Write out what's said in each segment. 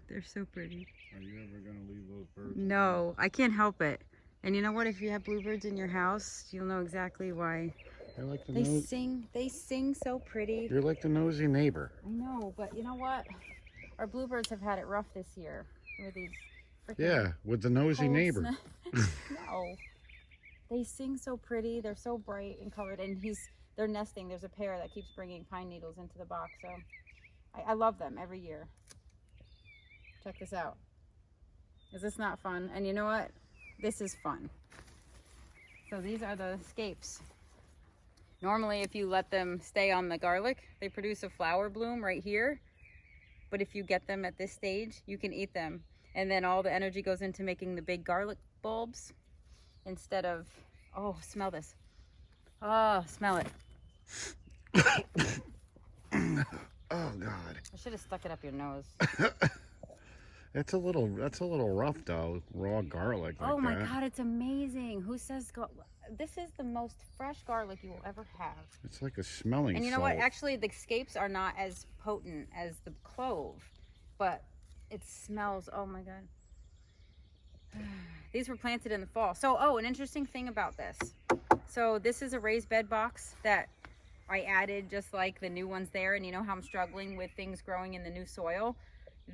They're so pretty. Are you ever going to leave those birds? No, I can't help it. And you know what? If you have bluebirds in your house, you'll know exactly why. They're like the They sing so pretty. You're like the nosy neighbor. I know, but you know what? Our bluebirds have had it rough this year with these freaking Yeah, with the nosy neighbor. No. They sing so pretty. They're so bright and colored, and they're nesting. There's a pair that keeps bringing pine needles into the box, so I love them every year. Check this out. Is this not fun? And you know what? This is fun. So these are the Scapes. Normally, if you let them stay on the garlic, they produce a flower bloom right here. But if you get them at this stage, you can eat them. And then all the energy goes into making the big garlic bulbs instead of, oh, smell this. Oh, smell it. Oh God. I should have stuck it up your nose. That's a little rough though. Raw garlic. Like Oh my that. God, it's amazing. Who says this is the most fresh garlic you will ever have. It's like a smelling And you know salt. what? Actually, the Scapes are not as potent as the clove, but it smells, oh my God. These were planted in the fall. So, oh, an interesting thing about this. So this is a raised bed box that I added just like the new ones there. And you know how I'm struggling with things growing in the new soil?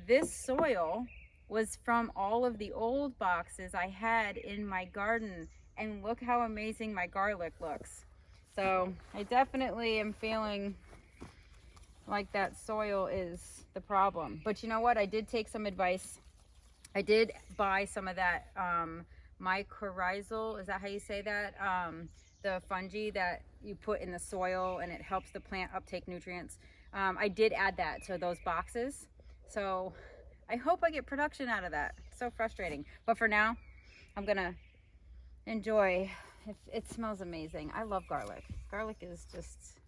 This soil was from all of the old boxes I had in my garden. And look how amazing my garlic looks. So I definitely am feeling like that soil is the problem. But you know what? I did take some advice. I did buy some of that mycorrhizal, is that how you say that? The fungi that you put in the soil and it helps the plant uptake nutrients. I did add that to those boxes. So I hope I get production out of that. It's so frustrating. But for now, I'm gonna enjoy. It smells amazing. I love garlic. Garlic is just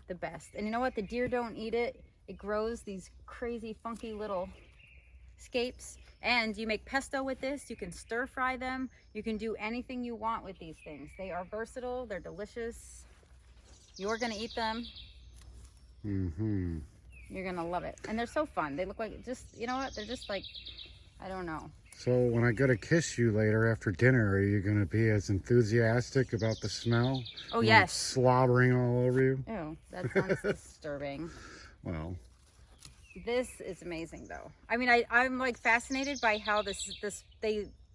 the best. And you know what? The deer don't eat it. It grows these crazy funky little scapes. And you make pesto with this. You can stir fry them. You can do anything you want with these things. They are versatile. They're delicious. You're gonna eat them. Mm-hmm. You're gonna love it. And they're so fun. They look like just, you know what? They're just like, I don't know. So when I go to kiss you later after dinner, are you going to be as enthusiastic about the smell? Oh, when yes. it's slobbering all over you? Ew, that sounds disturbing. Well, this is amazing though. I mean, I'm like fascinated by how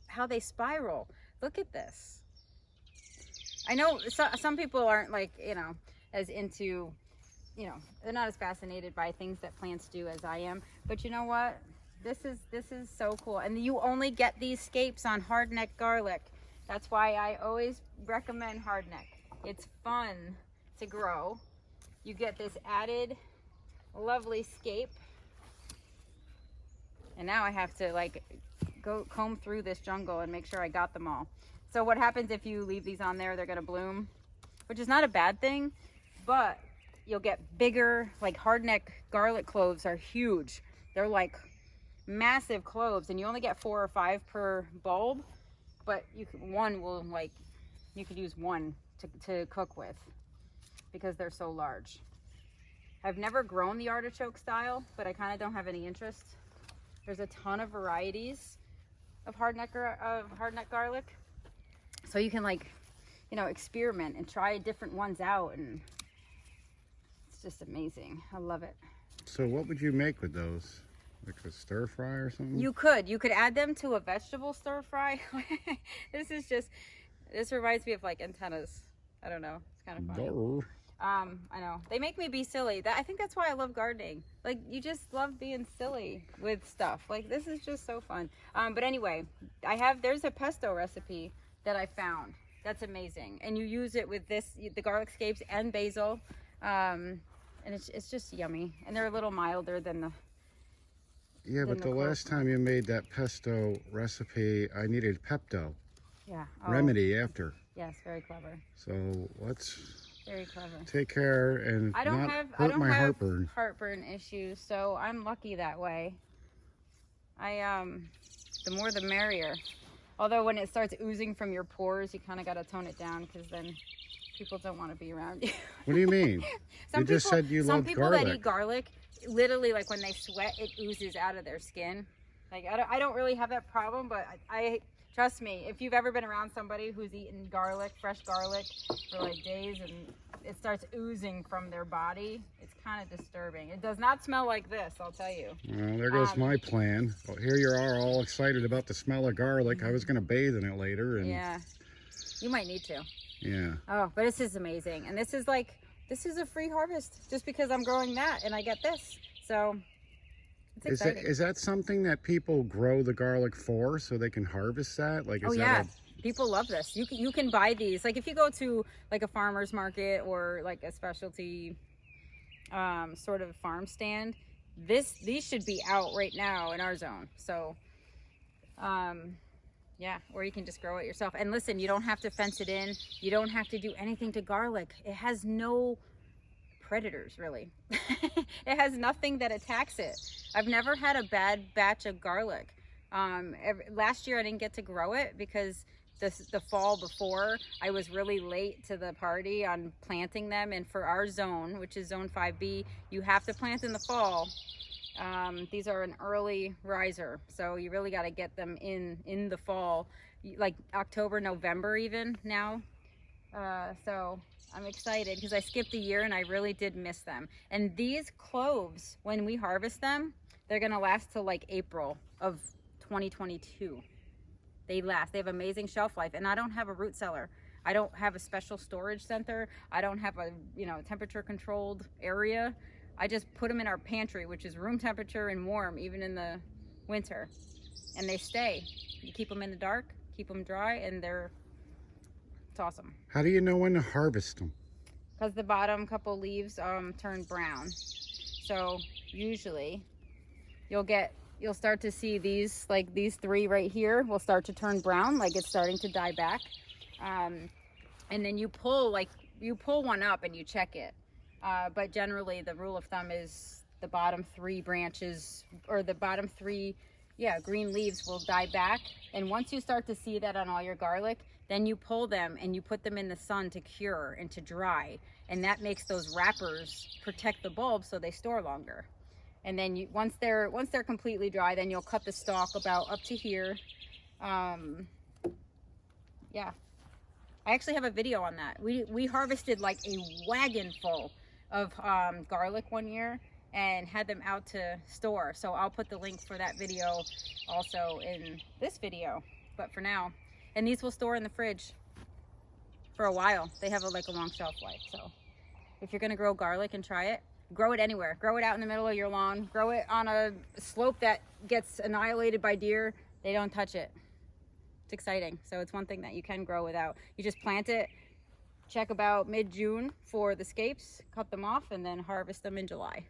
how they spiral. Look at this. I know some people aren't like, you know, as into, you know, they're not as fascinated by things that plants do as I am. But you know what? This is so cool. And you only get these Scapes on Hardneck garlic. That's why I always recommend Hardneck. It's fun to grow. You get this added lovely Scape. And now I have to like go comb through this jungle and make sure I got them all. So what happens if you leave these on there? They're gonna bloom, which is not a bad thing, but you'll get bigger, like Hardneck garlic cloves are huge. They're like massive cloves, and you only get 4 or 5 per bulb, but you could use one to cook with because they're so large. I've never grown the artichoke style, but I kind of don't have any interest. There's a ton of varieties of hardneck garlic, so you can, like, you know, experiment and try different ones out, and it's just amazing. I love it. so what would you make with those? Like a stir fry or something? You could add them to a vegetable stir fry. This reminds me of like antennas. I don't know. It's kind of funny. Durr. I know. They make me be silly. I think that's why I love gardening. Like, you just love being silly with stuff. Like, this is just so fun. But anyway, there's a pesto recipe that I found. That's amazing. And you use it with the garlic scapes and basil. And it's just yummy. And they're a little milder than the Yeah, but the last time you made that pesto recipe, I needed Pepto remedy after. Yes, very clever. So let's Very clever. take care and I don't not have hurt my heartburn. heartburn issues, so I'm lucky that way. The more the merrier. Although when it starts oozing from your pores, you kind of got to tone it down, because then people don't want to be around you. What do you mean? You just said you love garlic. Some people that eat garlic, literally, like when they sweat, it oozes out of their skin. Like I don't really have that problem, but I trust me, if you've ever been around somebody who's eaten garlic, fresh garlic, for like days and it starts oozing from their body, it's kind of disturbing. It does not smell like this, I'll tell you. Well, there goes my plan. Well, here you are all excited about the smell of garlic. I was going to bathe in it later. And yeah, you might need to. Yeah. Oh, but this is amazing. And this is a free harvest just because I'm growing that and I get this. So it's exciting. Is that something that people grow the garlic for so they can harvest that? Like, is People love this. You can buy these. Like if you go to like a farmer's market or like a specialty sort of farm stand, these should be out right now in our zone. So yeah, or you can just grow it yourself. And listen, you don't have to fence it in. You don't have to do anything to garlic. It has no predators, really. It has nothing that attacks it. I've never had a bad batch of garlic. Last year I didn't get to grow it because the fall before I was really late to the party on planting them. And for our zone, which is zone 5B, you have to plant in the fall. These are an early riser, so you really got to get them in the fall, like October, November even now. So I'm excited because I skipped a year and I really did miss them. And these cloves, when we harvest them, they're gonna last till like April of 2022. They last. They have amazing shelf life. And I don't have a root cellar. I don't have a special storage center. I don't have a temperature controlled area. I just put them in our pantry, which is room temperature and warm, even in the winter. And they stay. You keep them in the dark, keep them dry, and it's awesome. How do you know when to harvest them? Because the bottom couple leaves turn brown. So usually you'll start to see these, like these three right here will start to turn brown, like it's starting to die back. And then you pull one up and you check it. But generally the rule of thumb is the bottom three branches, or the bottom three, green leaves will die back. And once you start to see that on all your garlic, then you pull them and you put them in the sun to cure and to dry. And that makes those wrappers protect the bulb so they store longer. And then once they're completely dry, then you'll cut the stalk about up to here. Yeah. I actually have a video on that. We harvested like a wagon full of garlic one year and had them out to store. So I'll put the link for that video also in this video. But for now, and these will store in the fridge for a while. They have a long shelf life. So if you're gonna grow garlic and try it, grow it anywhere. Grow it out in the middle of your lawn. Grow it on a slope that gets annihilated by deer. They don't touch it. It's exciting. So it's one thing that you can grow without. You just plant it, check about mid-June for the scapes, cut them off, and then harvest them in July.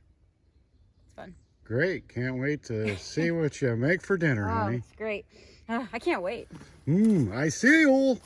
It's fun. Great. Can't wait to see what you make for dinner, honey. It's great. I can't wait. I see you.